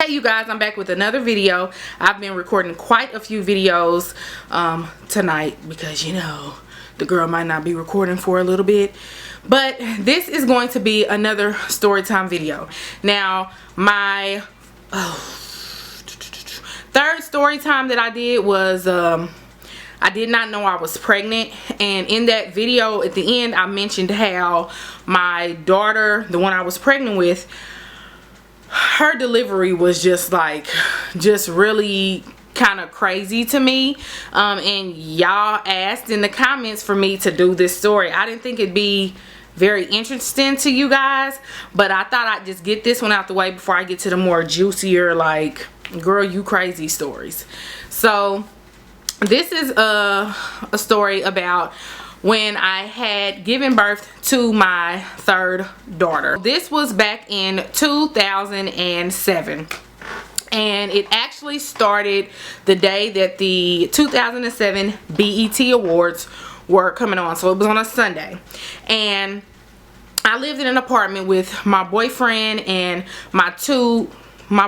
Hey you guys, I'm back with another video. I've been recording quite a few videos tonight because you know the girl might not be recording for a little bit, but this is going to be another story time video. Now my third story time that I did was I did not know I was pregnant, and in that video at the end I mentioned how my daughter, the one I was pregnant with, her delivery was just really kind of crazy to me, and y'all asked in the comments for me to do this story. I didn't think it'd be very interesting to you guys, but I thought I'd just get this one out the way before I get to the more juicier, like girl you crazy stories. So this is a story about when I had given birth to my third daughter. This was back in 2007, and it actually started the day that the 2007 BET Awards were coming on. So it was on a Sunday, and I lived in an apartment with my boyfriend and my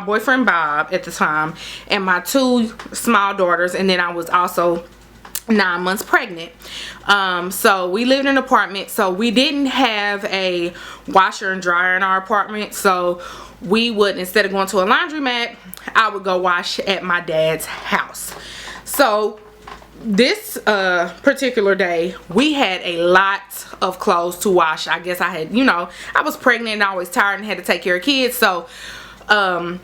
boyfriend Bob at the time, and my two small daughters, and then I was also 9 months pregnant. So we lived in an apartment, so we didn't have a washer and dryer in our apartment, so we would, instead of going to a laundromat, I would go wash at my dad's house. So this particular day we had a lot of clothes to wash. I guess I had, you know, I was pregnant and always tired and had to take care of kids, so I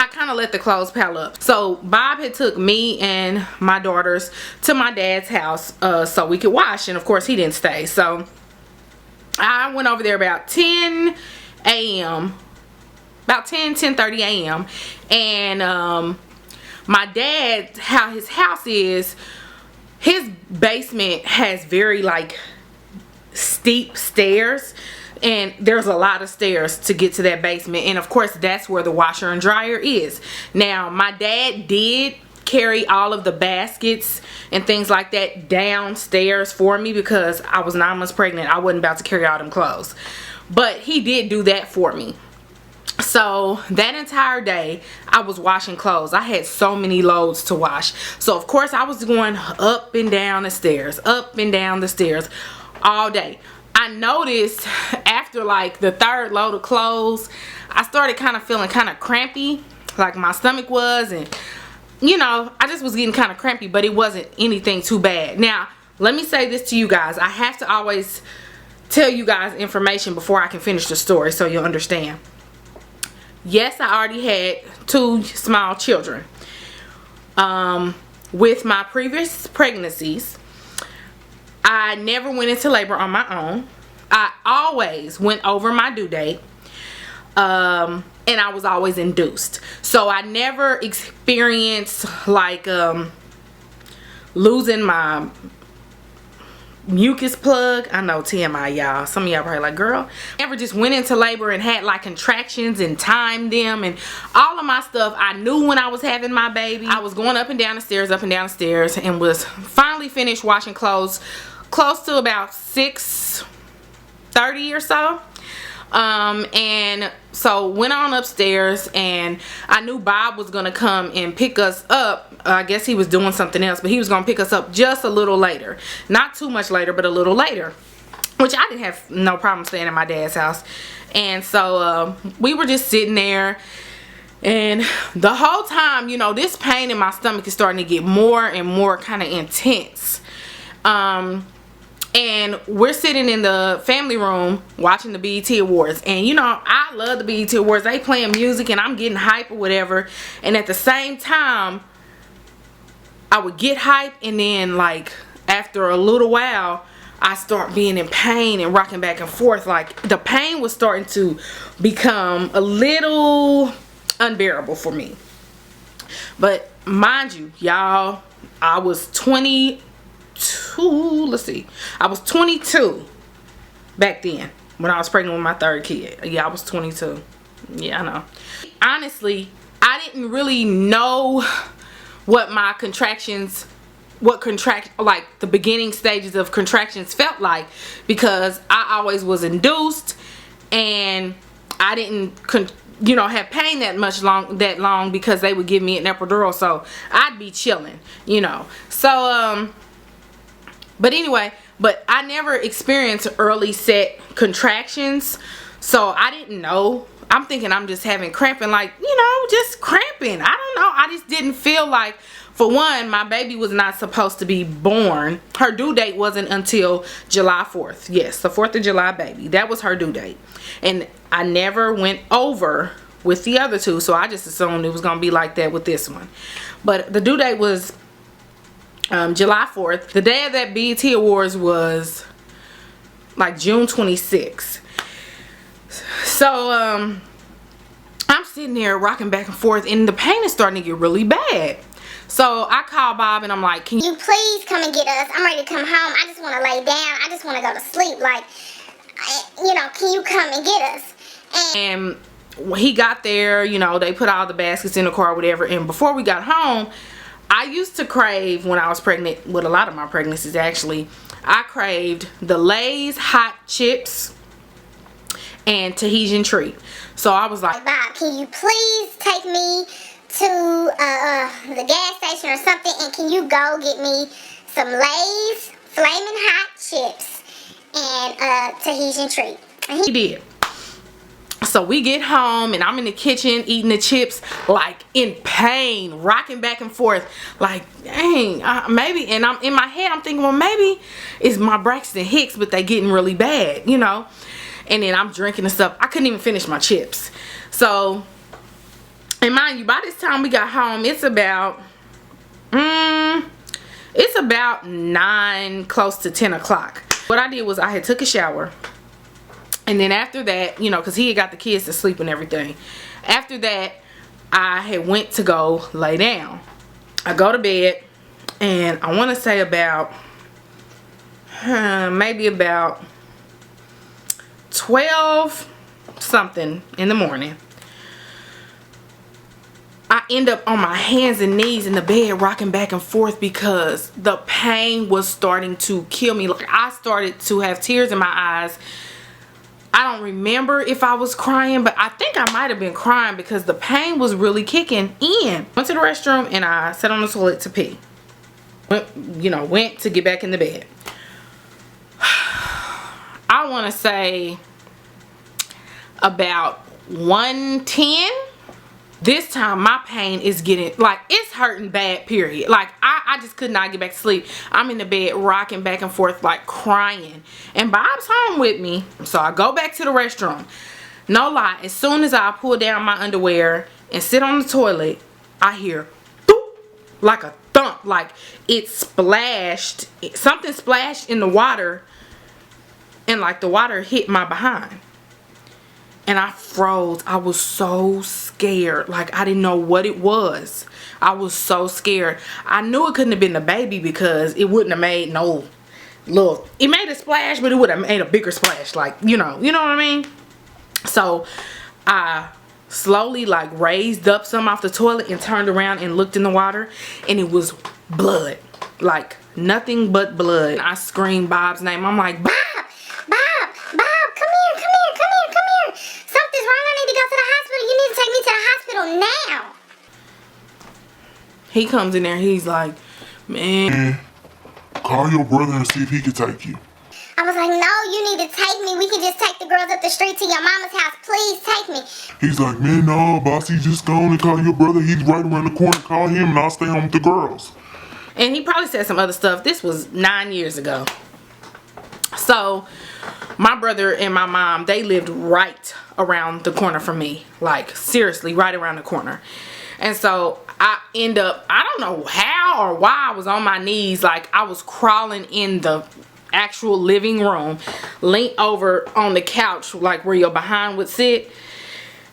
kind of let the clothes pile up. So Bob had took me and my daughters to my dad's house so we could wash, and of course he didn't stay. So I went over there about 10 a.m. about 10:30 a.m. and my dad, how his house is, his basement has very like steep stairs, and there's a lot of stairs to get to that basement, and of course that's where the washer and dryer is. Now my dad did carry all of the baskets and things like that downstairs for me because I was 9 months pregnant. I wasn't about to carry all them clothes, but he did do that for me. So that entire day I was washing clothes. I had so many loads to wash, so of course I was going up and down the stairs, up and down the stairs all day. I noticed after like the third load of clothes, I started kind of feeling kind of crampy, like my stomach was, and you know, I just was getting kind of crampy, but it wasn't anything too bad. Now let me say this to you guys, I have to always tell you guys information before I can finish the story so you'll understand. Yes, I already had 2 small children. With my previous pregnancies, I never went into labor on my own. I always went over my due date, and I was always induced. So I never experienced like losing my mucus plug. I know, TMI y'all, some of y'all probably like, girl, never just went into labor and had like contractions and timed them and all of my stuff. I knew when I was having my baby. I was going up and down the stairs, and was finally finished washing clothes close to about 6:30 or so, and so went on upstairs, and I knew Bob was gonna come and pick us up. I guess he was doing something else, but he was gonna pick us up just a little later, not too much later, but a little later, which I didn't have no problem staying at my dad's house. And so we were just sitting there, and the whole time, you know, this pain in my stomach is starting to get more and more kind of intense. And we're sitting in the family room watching the BET Awards, and you know, I love the BET Awards. They playing music and I'm getting hype or whatever, and at the same time I would get hype, and then like after a little while I start being in pain and rocking back and forth. Like the pain was starting to become a little unbearable for me. But mind you, y'all, I was 22, let's see, I was 22 back then when I was pregnant with my third kid. Yeah, I was 22. Yeah, I know. Honestly, I didn't really know what my contractions, like the beginning stages of contractions felt like, because I always was induced, and I didn't you know, have pain that long because they would give me an epidural, so I'd be chilling, you know. So but anyway, but I never experienced early set contractions, so I didn't know. I'm thinking I'm just having cramping, like, you know, just cramping. I don't know. I just didn't feel like, for one, my baby was not supposed to be born. Her due date wasn't until July 4th. Yes, the 4th of July baby. That was her due date. And I never went over with the other two, so I just assumed it was going to be like that with this one. But the due date was July 4th. The day of that BET Awards was like June 26th. So I'm sitting there rocking back and forth, and the pain is starting to get really bad. So I call Bob and I'm like, can you please come and get us? I'm ready to come home. I just want to lay down. I just want to go to sleep. Like, you know, can you come and get us? And he got there, you know, they put all the baskets in the car or whatever. And before we got home, I used to crave, when I was pregnant, with a lot of my pregnancies actually, I craved the Lay's hot chips and Tahitian treat. So I was like, Bob, can you please take me to the gas station or something, and can you go get me some Lay's flaming hot chips and Tahitian treat? And he did. So we get home and I'm in the kitchen eating the chips, like in pain, rocking back and forth, like, dang, maybe. And I'm in my head, I'm thinking, well, maybe it's my Braxton Hicks, but they getting really bad, you know. And then I'm drinking and stuff. I couldn't even finish my chips. So, and mind you, by this time we got home, it's about 9, close to 10 o'clock. What I did was I had took a shower. And then after that, you know, because he had got the kids to sleep and everything. After that, I had went to go lay down. I go to bed, and I want to say about, maybe about 12 something in the morning. I end up on my hands and knees in the bed rocking back and forth because the pain was starting to kill me. Like, I started to have tears in my eyes. I don't remember if I was crying, but I think I might have been crying because the pain was really kicking in. Went to the restroom and I sat on the toilet to pee. Went to get back in the bed. I want to say about 1:10. This time my pain is getting, like, it's hurting bad, period. Like, I just could not get back to sleep. I'm in the bed rocking back and forth, like crying. And Bob's home with me. So I go back to the restroom. No lie, as soon as I pull down my underwear and sit on the toilet, I hear boop, like a thump. Like it splashed, something splashed in the water, and like the water hit my behind. And I froze. I was so scared. Like, I didn't know what it was. I was so scared. I knew it couldn't have been the baby because it wouldn't have made no little... It made a splash, but it would have made a bigger splash. Like, you know what I mean? So, I slowly, like, raised up some off the toilet and turned around and looked in the water. And it was blood. Like, nothing but blood. I screamed Bob's name. I'm like, Bob! Now he comes in there, he's like, man, call your brother and see if he can take you. I was like, no, you need to take me. We can just take the girls up the street to your mama's house. Please take me. He's like, man, no, bossy, just go on and call your brother. He's right around the corner. Call him and I'll stay home with the girls. And he probably said some other stuff. This was 9 years ago. So my brother and my mom, they lived right around the corner from me. Like, seriously, right around the corner. And so I end up, I don't know how or why I was on my knees. Like, I was crawling in the actual living room, leaned over on the couch, like where your behind would sit.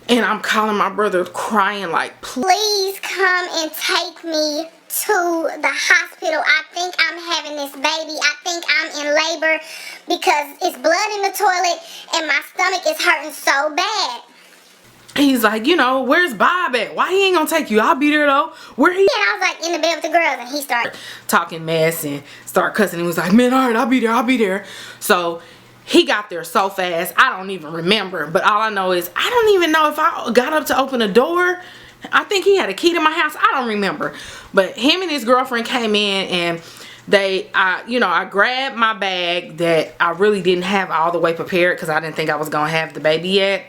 And I'm calling my brother, crying like, please come and take me to the hospital. I think I'm having this baby. I think I'm in labor because it's blood in the toilet and my stomach is hurting so bad. He's like, where's Bob at? Why he ain't gonna take you? I'll be there though. Where he? And I was like in the bed with the girls, and he started talking mess and start cussing. He was like, man, all right, I'll be there. So He got there so fast, I don't even remember. But all I know is, I don't even know if I got up to open the door. I think he had a key to my house. I don't remember. But him and his girlfriend came in, and I grabbed my bag that I really didn't have all the way prepared because I didn't think I was going to have the baby yet.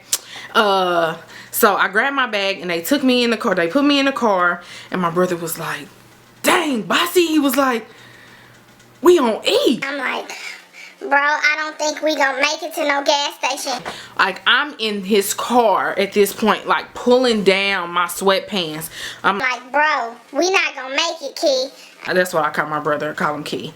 So I grabbed my bag, and they took me in the car. They put me in the car, and my brother was like, dang, bossy. He was like, we on E. I'm like, bro, I don't think we gonna make it to no gas station. Like, I'm in his car at this point, like pulling down my sweatpants. I'm like, bro, we not gonna make it, Key. That's what I call my brother. I call him Key.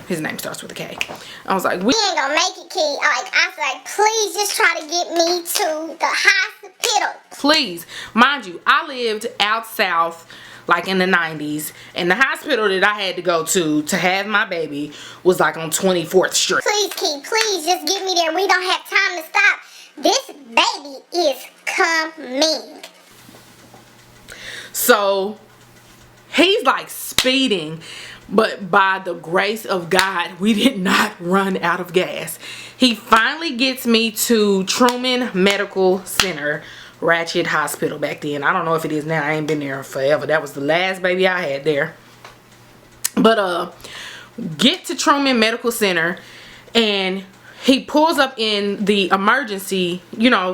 His name starts with a K. I was like, we ain't gonna make it, Key. Like, I was like, please just try to get me to the hospital. Please. Mind you, I lived out south, like in the 90s, and the hospital that I had to go to have my baby was like on 24th Street. Please, Key, please just get me there. We don't have time to stop. This baby is coming. So he's like speeding, but by the grace of God, we did not run out of gas. He finally gets me to Truman Medical Center, Ratchet Hospital back then. I don't know if it is now. I ain't been there forever. That was the last baby I had there. But get to Truman Medical Center, and he pulls up in the emergency,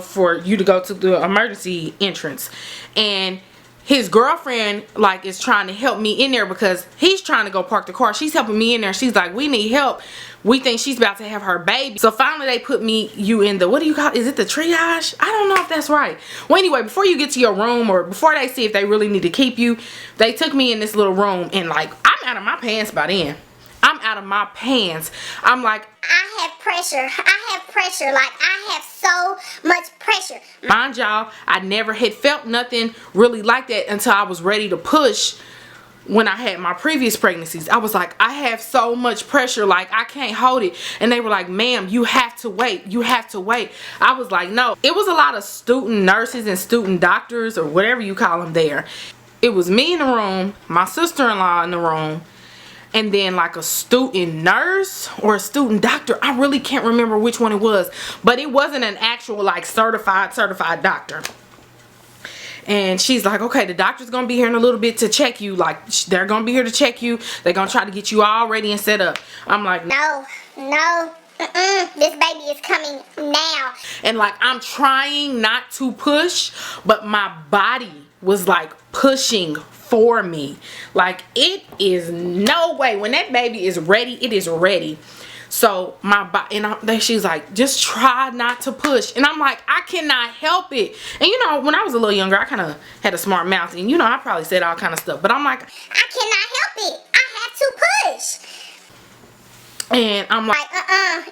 for you to go to the emergency entrance, and his girlfriend like is trying to help me in there because he's trying to go park the car. She's helping me in there. She's like, we need help. We think she's about to have her baby. So finally they put you in the, what do you call it? Is it the triage? I don't know if that's right. Well, anyway, before you get to your room, or before they see if they really need to keep you, they took me in this little room, and like, I'm out of my pants by then. I'm out of my pants. I'm like, I have pressure. I have pressure. Like, I have so much pressure. Mind y'all, I never had felt nothing really like that until I was ready to push when I had my previous pregnancies. I was like, I have so much pressure. Like, I can't hold it. And they were like, ma'am, you have to wait. You have to wait. I was like, no. It was a lot of student nurses and student doctors, or whatever you call them, there. It was me in the room, my sister-in-law in the room, and then like a student nurse or a student doctor. I really can't remember which one it was, but it wasn't an actual like certified doctor. And she's like, okay, the doctor's gonna be here in a little bit to check you. Like, they're gonna be here to check you. They're gonna try to get you all ready and set up. I'm like, no, this baby is coming now. And like, I'm trying not to push, but my body was like pushing for me. Like, it is no way. When that baby is ready, it is ready. So my body, and she's like, just try not to push. And I'm like, I cannot help it. And when I was a little younger, I kind of had a smart mouth, and I probably said all kind of stuff, but I'm like, I cannot help it. I have to push. And I'm like,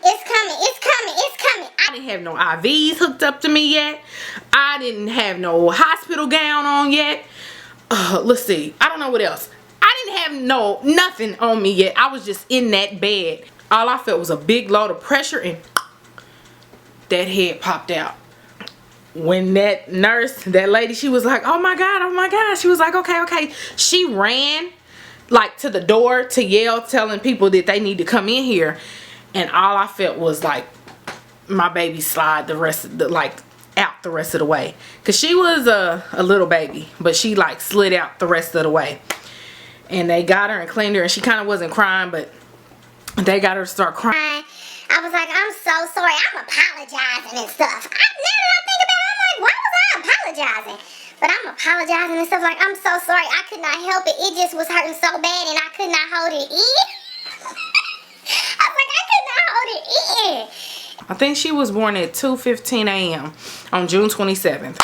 it's coming. I didn't have no IVs hooked up to me yet. I didn't have no hospital gown on yet. Let's see, I don't know what else. I didn't have nothing on me yet. I was just in that bed. All I felt was a big load of pressure, and that head popped out. When that nurse, that lady, she was like, oh my God. She was like, okay. She ran like to the door to yell, telling people that they need to come in here. And all I felt was like my baby slide the rest of out the rest of the way, because she was a little baby, but she like slid out the rest of the way. And they got her and cleaned her, and she kind of wasn't crying, but they got her to start crying. I was like, I'm so sorry. I'm apologizing and stuff. Now that I think about it, I'm like, why was I apologizing? But I'm apologizing and stuff, like, I'm so sorry. I could not help it. It just was hurting so bad, and I could not hold it in. I was like, I could not hold it in. I think she was born at 2:15 a.m. on June 27th.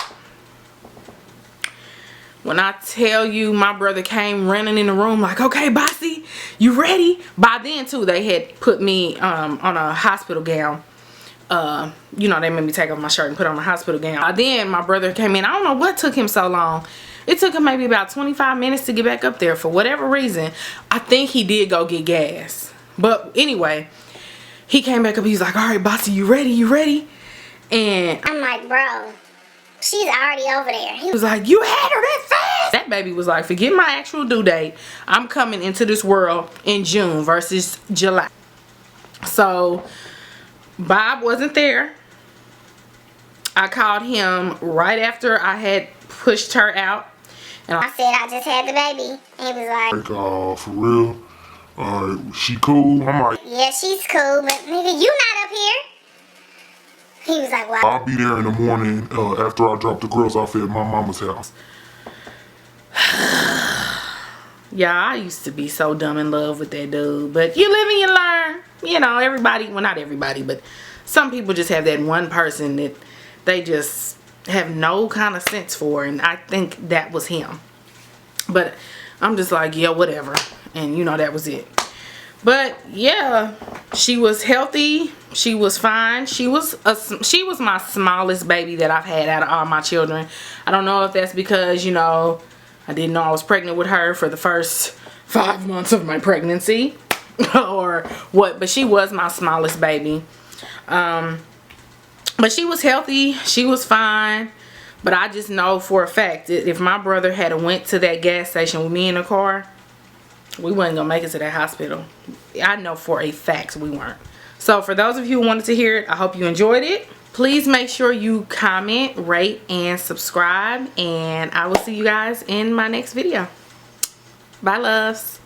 When I tell you, my brother came running in the room like, okay, bossy, you ready? By then, too, they had put me on a hospital gown. They made me take off my shirt and put on a hospital gown. Then my brother came in. I don't know what took him so long. It took him maybe about 25 minutes to get back up there for whatever reason. I think he did go get gas. But anyway, he came back up. He's like, all right, bossy, you ready? And I'm like, bro, she's already over there. He was like, you had her that fast? That baby was like, forget my actual due date. I'm coming into this world in June versus July. So Bob wasn't there. I called him right after I had pushed her out. And I said I just had the baby. And he was like, For real? She cool? I'm like, yeah, she's cool, but nigga, you not up here. He was like, well, I'll be there in the morning after I drop the girls off at my mama's house. yeah, I used to be so dumb in love with that dude. But you live and you learn. You know, everybody, well, not everybody, but some people just have that one person that they just have no kind of sense for. And I think that was him. But I'm just like, yeah, whatever. And, you know, that was it. But, yeah, she was healthy. She was fine. She was my smallest baby that I've had out of all my children. I don't know if that's because, you know, I didn't know I was pregnant with her for the first 5 months of my pregnancy or what, but she was my smallest baby. But she was healthy. She was fine. But I just know for a fact that if my brother had went to that gas station with me in the car, we wasn't going to make it to that hospital. I know for a fact we weren't. So for those of you who wanted to hear it, I hope you enjoyed it. Please make sure you comment, rate, and subscribe. And I will see you guys in my next video. Bye, loves.